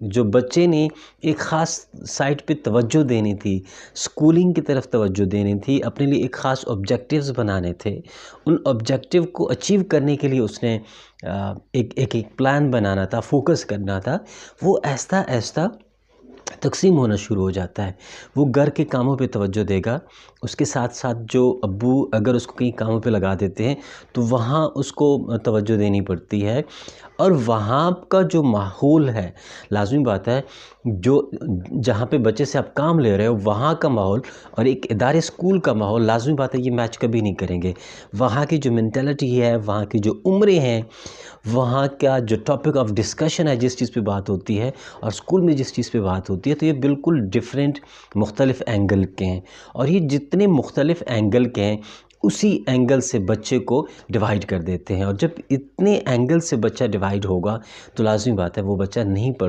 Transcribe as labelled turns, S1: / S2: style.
S1: जो बच्चे ने एक ख़ास साइट पे तवज्जो देनी थी, स्कूलिंग की तरफ तवज्जो देनी थी, अपने लिए एक ख़ास ऑब्जेक्टिव्स बनाने थे, उन ऑब्जेक्टिव को अचीव करने के लिए उसने एक प्लान बनाना था, फोकस करना था, वो आहिस्ता-आहिस्ता तक़सीम होना शुरू हो जाता है। वो घर के कामों पे तवज्जो देगा, उसके साथ-साथ जो अब्बू अगर उसको कहीं कामों पे लगा देते हैं, तो वहाँ उसको तवज्जो देनी पड़ती है। और वहाँ का जो माहौल है, लाज़मी बात है, जो जहाँ पे बच्चे से आप काम ले रहे हो, वहाँ का माहौल और एक इदारे स्कूल का माहौल, लाज़मी बात है, ये मैच कभी नहीं करेंगे। वहाँ की जो मेंटालिटी है, वहाँ की जो उम्रें हैं, वहाँ का जो टॉपिक ऑफ डिस्कशन है, जिस चीज़ पे बात होती है, और स्कूल में जिस चीज़ पे बात होती है, तो ये बिल्कुल डिफरेंट मुख्तलिफ़ एंगल के हैं। और ये जितने मुख्तलिफ़ एंगल के हैं, उसी एंगल से बच्चे को डिवाइड कर देते हैं। और जब इतने एंगल से बच्चा डिवाइड होगा, तो लाज़मी बात है वो बच्चा नहीं पढ़